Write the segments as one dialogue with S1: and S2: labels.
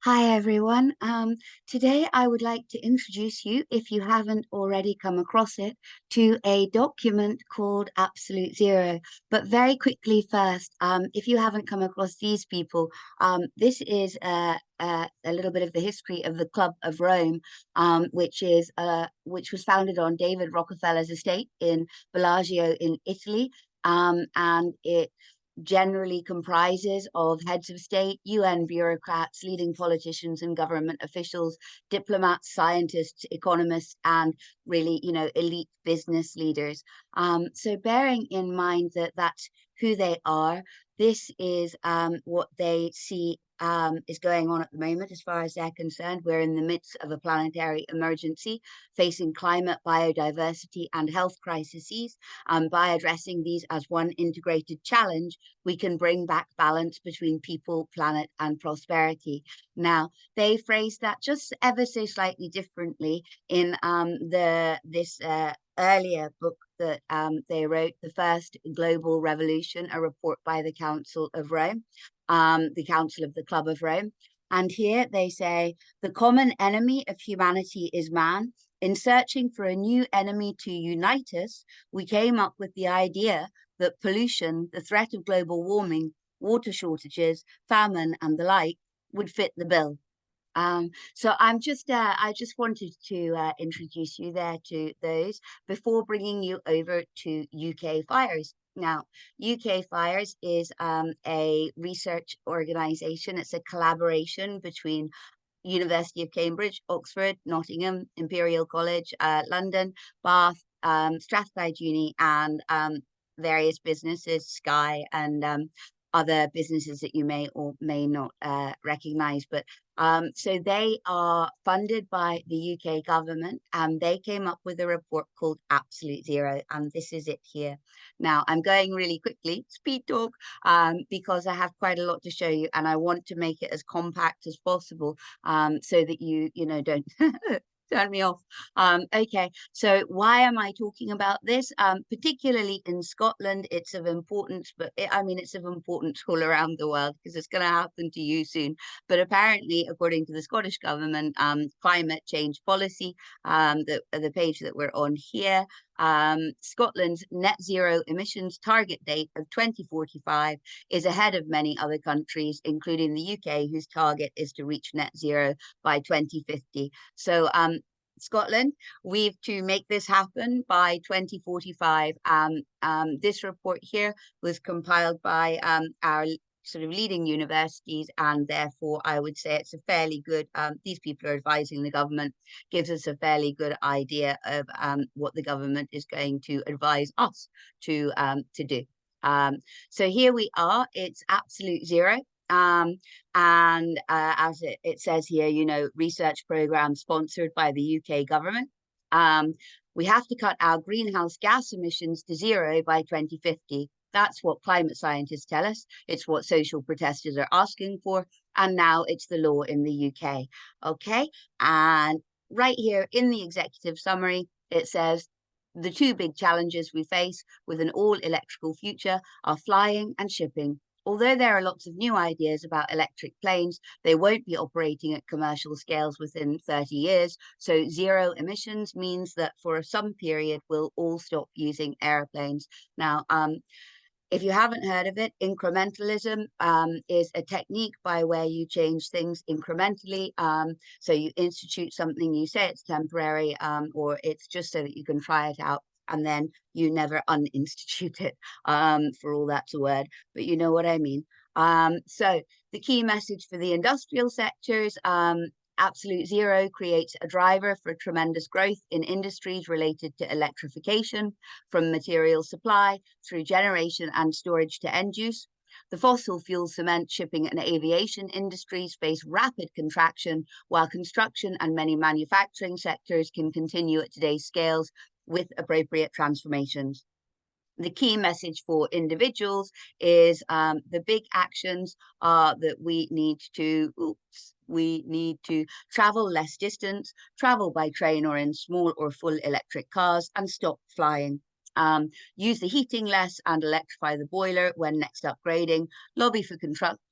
S1: Hi everyone. Today I would like to introduce you, if you haven't already come across it, to a document called Absolute Zero. But very quickly first, if you haven't come across these people, this is a little bit of the history of the Club of Rome, which was founded on David Rockefeller's estate in Bellagio in Italy, and it generally comprises of heads of state, UN bureaucrats, leading politicians and government officials, diplomats, scientists, economists, and really, elite business leaders. So bearing in mind that that's who they are, this is what they see is going on at the moment, as far as they're concerned. We're in the midst of a planetary emergency facing climate, biodiversity, and health crises. By addressing these as one integrated challenge, we can bring back balance between people, planet, and prosperity. Now, they phrase that just ever so slightly differently in this earlier book that they wrote, The First Global Revolution, a report by the Council of Rome, the Council of the Club of Rome. And here they say, the common enemy of humanity is man. In searching for a new enemy to unite us, we came up with the idea that pollution, the threat of global warming, water shortages, famine, and the like would fit the bill. So I just wanted to introduce you there to those before bringing you over to UK Fires. Now, UK Fires is a research organisation. It's a collaboration between University of Cambridge, Oxford, Nottingham, Imperial College, London, Bath, Strathclyde Uni, and various businesses, Sky, and other businesses that you may or may not recognize. But so they are funded by the UK government, and they came up with a report called Absolute Zero, and this is it here. Now, I'm going really quickly, speed talk, because I have quite a lot to show you, and I want to make it as compact as possible, so that don't turn me off. Okay, so why am I talking about this? Particularly in Scotland, it's of importance, but it's of importance all around the world because it's going to happen to you soon. But apparently, according to the Scottish government, climate change policy, the page that we're on here, Scotland's net zero emissions target date of 2045 is ahead of many other countries, including the UK, whose target is to reach net zero by 2050. So Scotland, we've to make this happen by 2045. This report here was compiled by our sort of leading universities, and therefore I would say it's a fairly good, these people are advising the government, gives us a fairly good idea of what the government is going to advise us to do. So here we are, it's absolute zero. And as it says here, research program sponsored by the UK government. We have to cut our greenhouse gas emissions to zero by 2050. That's what climate scientists tell us. It's what social protesters are asking for. And now it's the law in the UK. Okay. And right here in the executive summary, it says, the two big challenges we face with an all electrical future are flying and shipping. Although there are lots of new ideas about electric planes, they won't be operating at commercial scales within 30 years. So zero emissions means that for some period, we'll all stop using airplanes. Now, if you haven't heard of it, incrementalism is a technique by where you change things incrementally. So you institute something, you say it's temporary, or it's just so that you can try it out, and then you never uninstitute it, for all that's a word, but you know what I mean. So the key message for the industrial sectors, Absolute Zero creates a driver for tremendous growth in industries related to electrification, from material supply through generation and storage to end use. The fossil fuel, cement, shipping, and aviation industries face rapid contraction, while construction and many manufacturing sectors can continue at today's scales with appropriate transformations. The key message for individuals is the big actions are that we need to travel less distance, travel by train or in small or full electric cars, and stop flying. Use the heating less and electrify the boiler when next upgrading. Lobby for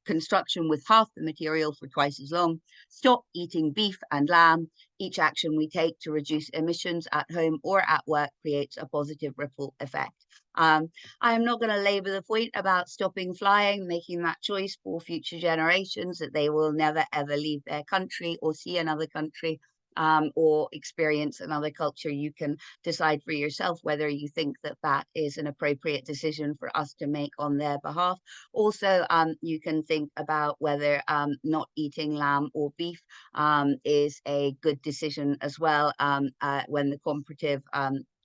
S1: construction with half the material for twice as long. Stop eating beef and lamb. Each action we take to reduce emissions at home or at work creates a positive ripple effect. I am not going to labour the point about stopping flying, making that choice for future generations that they will never ever leave their country or see another country. Or experience another culture. You can decide for yourself whether you think that that is an appropriate decision for us to make on their behalf. Also, you can think about whether not eating lamb or beef is a good decision as well, when the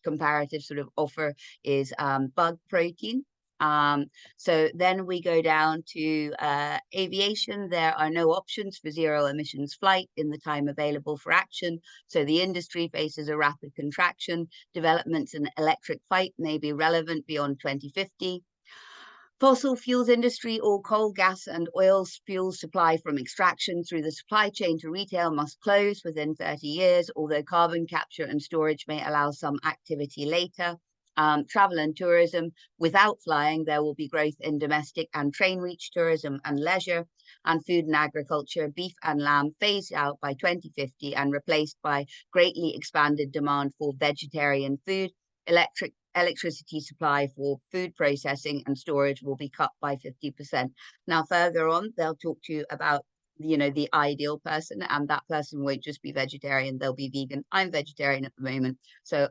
S1: comparative sort of offer is bug protein. So then we go down to aviation. There are no options for zero emissions flight in the time available for action. So the industry faces a rapid contraction. Developments in electric flight may be relevant beyond 2050. Fossil fuels industry, all coal, gas and oil fuel supply from extraction through the supply chain to retail must close within 30 years, although carbon capture and storage may allow some activity later. Travel and tourism, without flying, there will be growth in domestic and train reach tourism and leisure. And food and agriculture, beef and lamb phased out by 2050 and replaced by greatly expanded demand for vegetarian food. Electricity supply for food processing and storage will be cut by 50%. Now, further on, they'll talk to you about, you know, the ideal person, and that person won't just be vegetarian, they'll be vegan. I'm vegetarian at the moment. So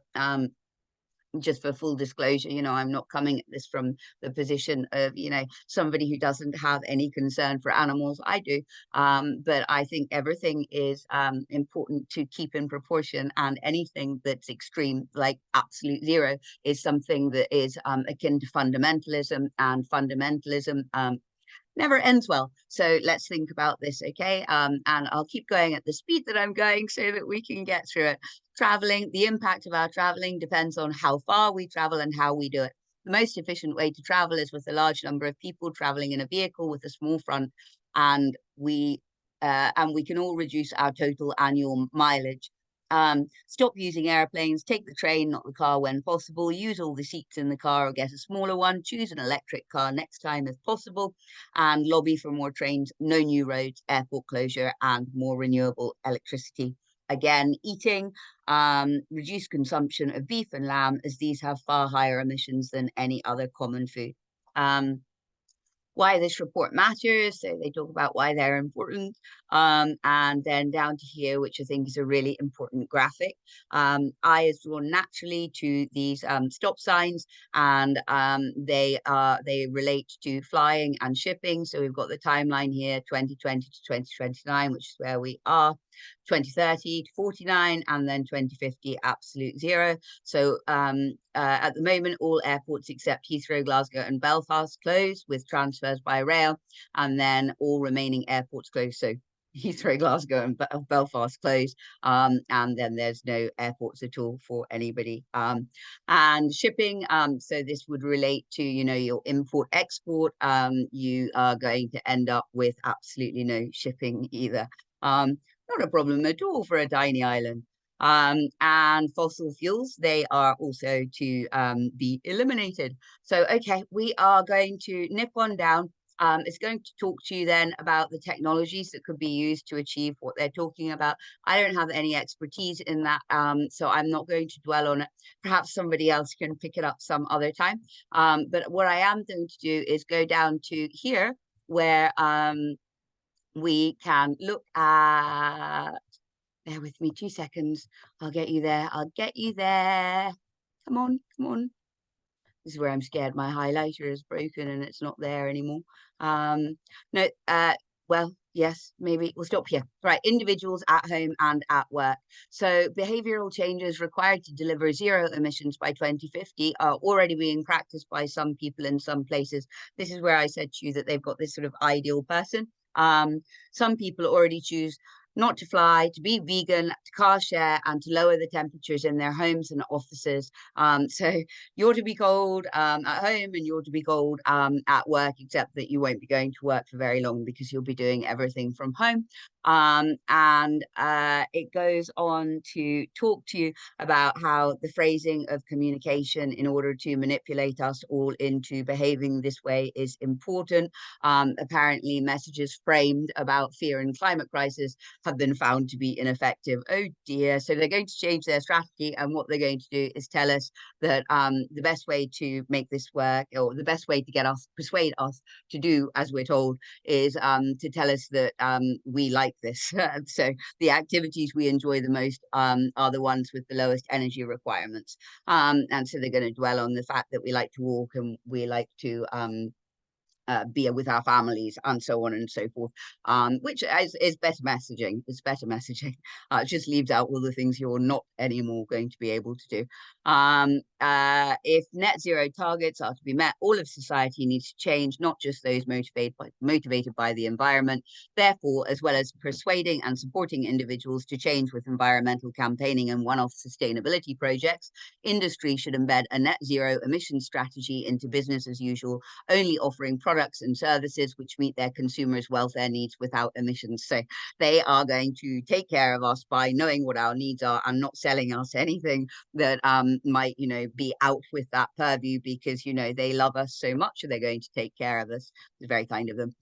S1: just for full disclosure, you know, I'm not coming at this from the position of, you know, somebody who doesn't have any concern for animals. I do. But I think everything is important to keep in proportion, and anything that's extreme, like absolute zero, is something that is akin to fundamentalism, and fundamentalism never ends well. So let's think about this, okay? And I'll keep going at the speed that I'm going so that we can get through it. Traveling, the impact of our traveling depends on how far we travel and how we do it. The most efficient way to travel is with a large number of people traveling in a vehicle with a small front, and we can all reduce our total annual mileage. Stop using airplanes, take the train, not the car when possible, use all the seats in the car or get a smaller one, choose an electric car next time if possible, and lobby for more trains, no new roads, airport closure, and more renewable electricity. Again, eating, reduce consumption of beef and lamb, as these have far higher emissions than any other common food. Why this report matters. So they talk about why they're important. And then down to here, which I think is a really important graphic. Eye is drawn naturally to these stop signs, and they relate to flying and shipping. So we've got the timeline here, 2020 to 2029, which is where we are. 2030 to 49, and then 2050 absolute zero. So at the moment, all airports except Heathrow, Glasgow and Belfast close, with transfers by rail, and then all remaining airports close. So Heathrow, Glasgow and Belfast close, and then there's no airports at all for anybody. And shipping, so this would relate to, you know, your import export. You are going to end up with absolutely no shipping either. Not a problem at all for a tiny island. And fossil fuels, they are also to be eliminated. So, okay, we are going to nip on down. It's going to talk to you then about the technologies that could be used to achieve what they're talking about. I don't have any expertise in that, so I'm not going to dwell on it. Perhaps somebody else can pick it up some other time. But what I am going to do is go down to here, where we can look at, bear with me 2 seconds, I'll get you there, I'll get you there. Come on, come on. This is where I'm scared my highlighter is broken and it's not there anymore. No, well, yes, maybe we'll stop here. Right, individuals at home and at work. So behavioral changes required to deliver zero emissions by 2050 are already being practiced by some people in some places. This is where I said to you that they've got this sort of ideal person. Some people already choose not to fly, to be vegan, to car share, and to lower the temperatures in their homes and offices. So you're to be cold at home, and you're to be cold at work, except that you won't be going to work for very long because you'll be doing everything from home. And it goes on to talk to you about how the phrasing of communication in order to manipulate us all into behaving this way is important. Apparently, messages framed about fear and climate crisis have been found to be ineffective. Oh dear. So they're going to change their strategy, and what they're going to do is tell us that the best way to make this work, or the best way to get us, persuade us to do as we're told, is to tell us that we like this. So the activities we enjoy the most are the ones with the lowest energy requirements. And so they're going to dwell on the fact that we like to walk, and we like to be with our families, and so on and so forth, which is better messaging. It's better messaging. It just leaves out all the things you're not anymore going to be able to do. If net zero targets are to be met, all of society needs to change, not just those motivated by the environment. Therefore, as well as persuading and supporting individuals to change with environmental campaigning and one-off sustainability projects, industry should embed a net zero emission strategy into business as usual, only offering products and services which meet their consumers' welfare needs without emissions. So they are going to take care of us by knowing what our needs are and not selling us anything that might, be out with that purview, because, they love us so much, they're going to take care of us. It's very kind of them.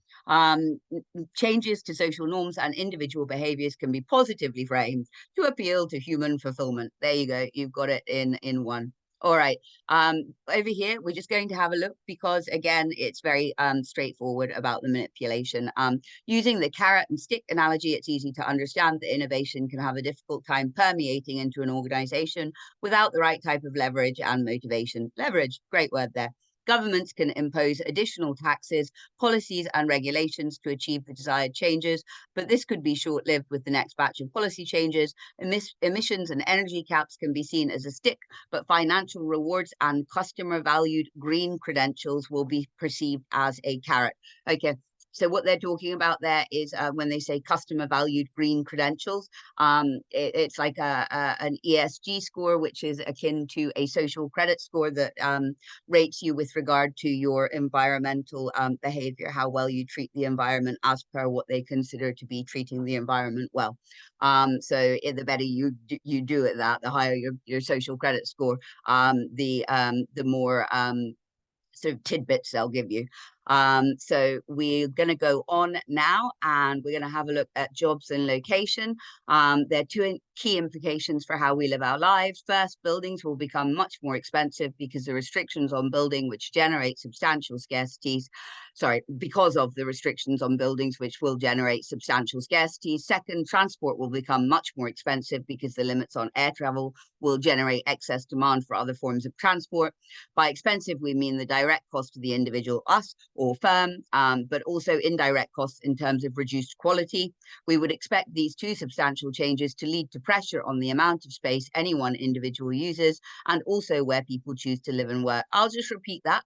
S1: Changes to social norms and individual behaviors can be positively framed to appeal to human fulfillment. There you go. You've got it in one. All right. Over here, we're just going to have a look because, again, it's very straightforward about the manipulation. Using the carrot and stick analogy, it's easy to understand that innovation can have a difficult time permeating into an organization without the right type of leverage and motivation. Leverage, great word there. Governments can impose additional taxes, policies, and regulations to achieve the desired changes, but this could be short-lived with the next batch of policy changes. Emissions and energy caps can be seen as a stick, but financial rewards and customer-valued green credentials will be perceived as a carrot. Okay. So what they're talking about there is when they say customer valued green credentials, it's like an ESG score, which is akin to a social credit score that rates you with regard to your environmental behavior, how well you treat the environment as per what they consider to be treating the environment well. So the better you do at that, the higher your social credit score, the more sort of tidbits they'll give you. So we're going to go on now, and we're going to have a look at jobs and location. There are two key implications for how we live our lives. First, buildings will become much more expensive because the restrictions on building, which generate substantial scarcities, because of the restrictions on buildings, which will generate substantial scarcities. Second, transport will become much more expensive because the limits on air travel will generate excess demand for other forms of transport. By expensive, we mean the direct cost to the individual, us or firm, but also indirect costs in terms of reduced quality. We would expect these two substantial changes to lead to pressure on the amount of space any one individual uses, and also where people choose to live and work. I'll just repeat that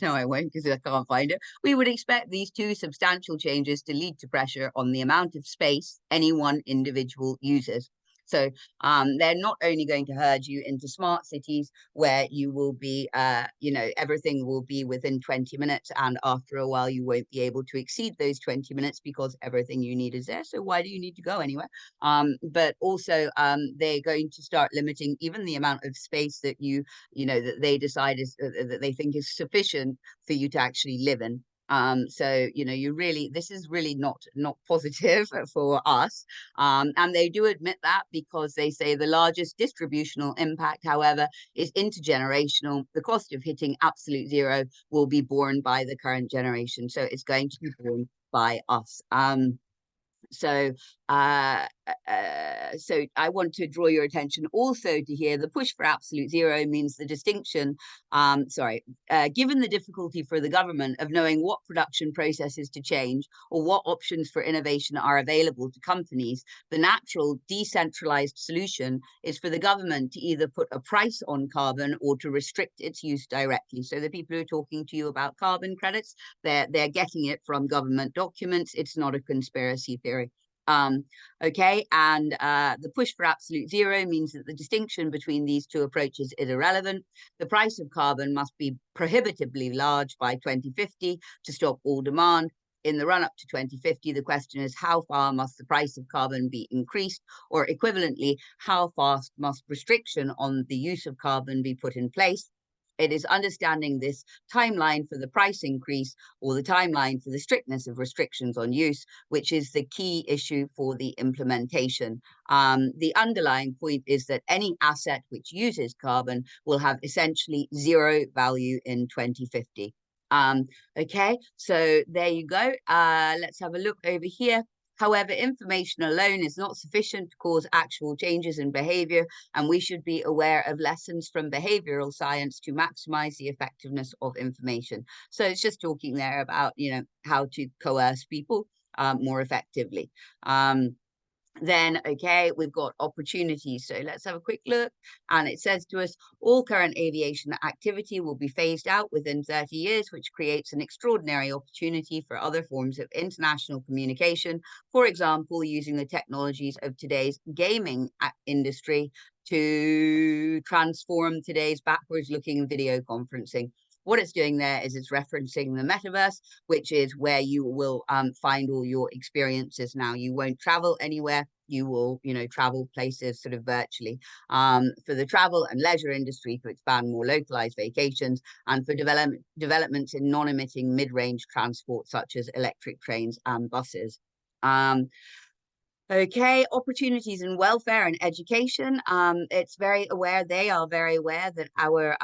S1: no, I won't, because I can't find it. We would expect these two substantial changes to lead to pressure on the amount of space any one individual uses. So they're not only going to herd you into smart cities where you will be, everything will be within 20 minutes. And after a while, you won't be able to exceed those 20 minutes because everything you need is there. So why do you need to go anywhere? But also they're going to start limiting even the amount of space that that they decide is that they think is sufficient for you to actually live in. So this is really not positive for us, and they do admit that, because they say the largest distributional impact, however, is intergenerational. The cost of hitting absolute zero will be borne by the current generation, so it's going to be borne by us. So So I want to draw your attention also to here. The push for absolute zero means the distinction, given the difficulty for the government of knowing what production processes to change or what options for innovation are available to companies, the natural decentralized solution is for the government to either put a price on carbon or to restrict its use directly. So the people who are talking to you about carbon credits, they're getting it from government documents. It's not a conspiracy theory. Okay, and the push for absolute zero means that the distinction between these two approaches is irrelevant. The price of carbon must be prohibitively large by 2050 to stop all demand. In the run-up to 2050, the question is how far must the price of carbon be increased, or equivalently, how fast must restriction on the use of carbon be put in place? It is understanding this timeline for the price increase or the timeline for the strictness of restrictions on use, which is the key issue for the implementation. The underlying point is that any asset which uses carbon will have essentially zero value in 2050. Okay, so there you go. Let's have a look over here. However, information alone is not sufficient to cause actual changes in behavior, and we should be aware of lessons from behavioral science to maximize the effectiveness of information. So it's just talking there about, how to coerce people more effectively. Then, okay, we've got opportunities. So let's have a quick look. And it says to us, all current aviation activity will be phased out within 30 years, which creates an extraordinary opportunity for other forms of international communication. For example, using the technologies of today's gaming industry to transform today's backwards-looking video conferencing. What it's doing there is it's referencing the metaverse, which is where you will find all your experiences now. You won't travel anywhere. You will, travel places sort of virtually. For the travel and leisure industry to expand more localized vacations, and for developments in non-emitting mid-range transport, such as electric trains and buses. Okay, opportunities in welfare and education. They are very aware that our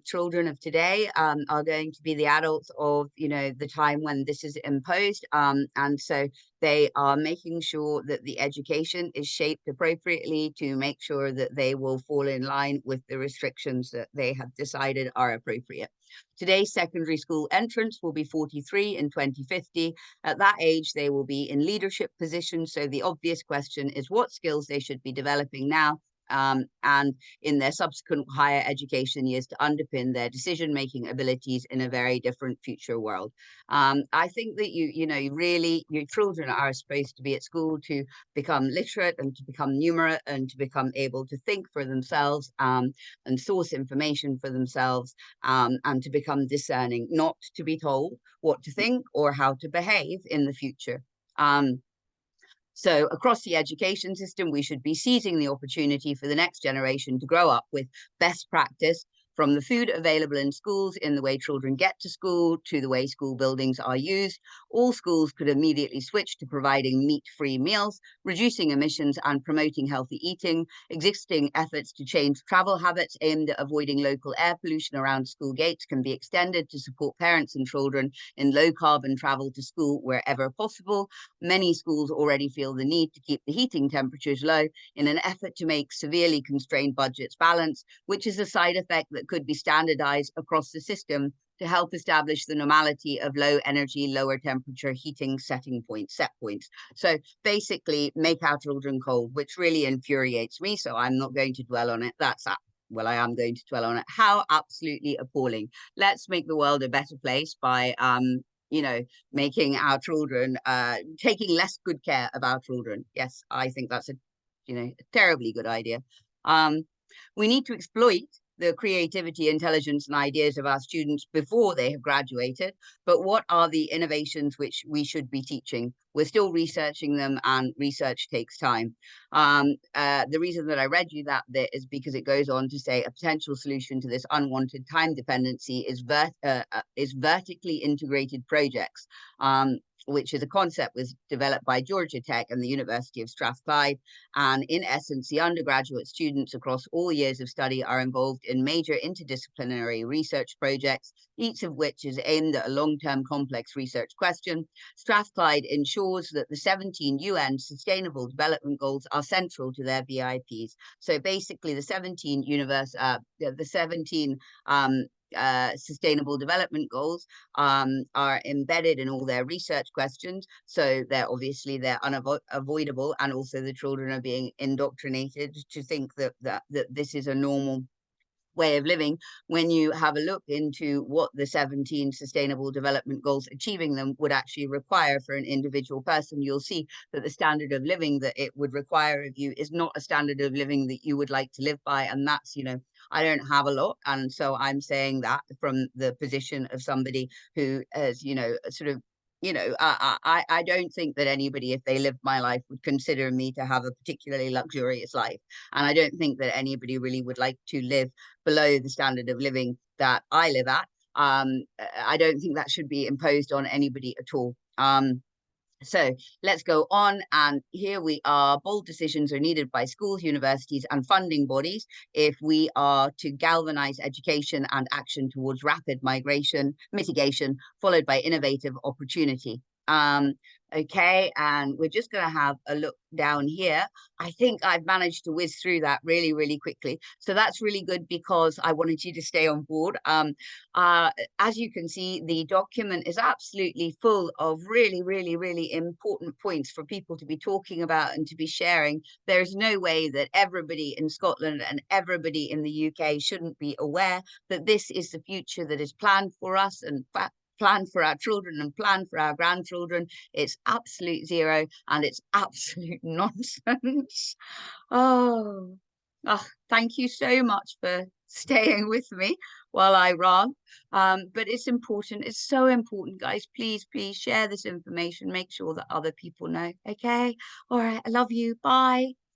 S1: children of today are going to be the adults of, the time when this is imposed. And so they are making sure that the education is shaped appropriately to make sure that they will fall in line with the restrictions that they have decided are appropriate. Today's secondary school entrants will be 43 in 2050. At that age, they will be in leadership positions. So the obvious question is what skills they should be developing now and in their subsequent higher education years to underpin their decision-making abilities in a very different future world. I think that your children are supposed to be at school to become literate and to become numerate and to become able to think for themselves and source information for themselves and to become discerning, not to be told what to think or how to behave in the future. So across the education system, we should be seizing the opportunity for the next generation to grow up with best practice, from the food available in schools, in the way children get to school, to the way school buildings are used. All schools could immediately switch to providing meat-free meals, reducing emissions and promoting healthy eating. Existing efforts to change travel habits aimed at avoiding local air pollution around school gates can be extended to support parents and children in low-carbon travel to school wherever possible. Many schools already feel the need to keep the heating temperatures low in an effort to make severely constrained budgets balance, which is a side effect that could be standardized across the system to help establish the normality of low energy, lower temperature heating set points. So basically make our children cold, which really infuriates me. So I'm not going to dwell on it. I am going to dwell on it. How absolutely appalling. Let's make the world a better place by, making our children, taking less good care of our children. Yes, I think that's a terribly good idea. We need to exploit the creativity, intelligence, and ideas of our students before they have graduated. But what are the innovations which we should be teaching? We're still researching them, and research takes time. The reason that I read you that bit is because it goes on to say a potential solution to this unwanted time dependency is vertically integrated projects. which is a concept was developed by Georgia Tech and the University of Strathclyde. And in essence, the undergraduate students across all years of study are involved in major interdisciplinary research projects, each of which is aimed at a long-term complex research question. Strathclyde ensures that the 17 UN Sustainable Development Goals are central to their BIPs. So basically, the 17 Sustainable Development Goals are embedded in all their research questions. So they're unavoidable, and also the children are being indoctrinated to think that this is a normal way of living. When you have a look into what the 17 Sustainable Development Goals, achieving them would actually require for an individual person, you'll see that the standard of living that it would require of you is not a standard of living that you would like to live by. And that's, I don't have a lot. And so I'm saying that from the position of somebody who has, sort of, I don't think that anybody, if they lived my life, would consider me to have a particularly luxurious life. And I don't think that anybody really would like to live below the standard of living that I live at. I don't think that should be imposed on anybody at all. So let's go on. And here we are. Bold decisions are needed by schools, universities, and funding bodies if we are to galvanize education and action towards rapid mitigation, followed by innovative opportunity. Okay, and we're just going to have a look down here. I think I've managed to whiz through that really, really quickly. So that's really good because I wanted you to stay on board. As you can see, the document is absolutely full of really, really, really important points for people to be talking about and to be sharing. There's no way that everybody in Scotland and everybody in the UK shouldn't be aware that this is the future that is planned for us and planned for our children and planned for our grandchildren. It's absolute zero and it's absolute nonsense. Oh, thank you so much for staying with me while I rant. But it's important. It's so important, guys. Please, please share this information. Make sure that other people know. Okay. All right. I love you. Bye.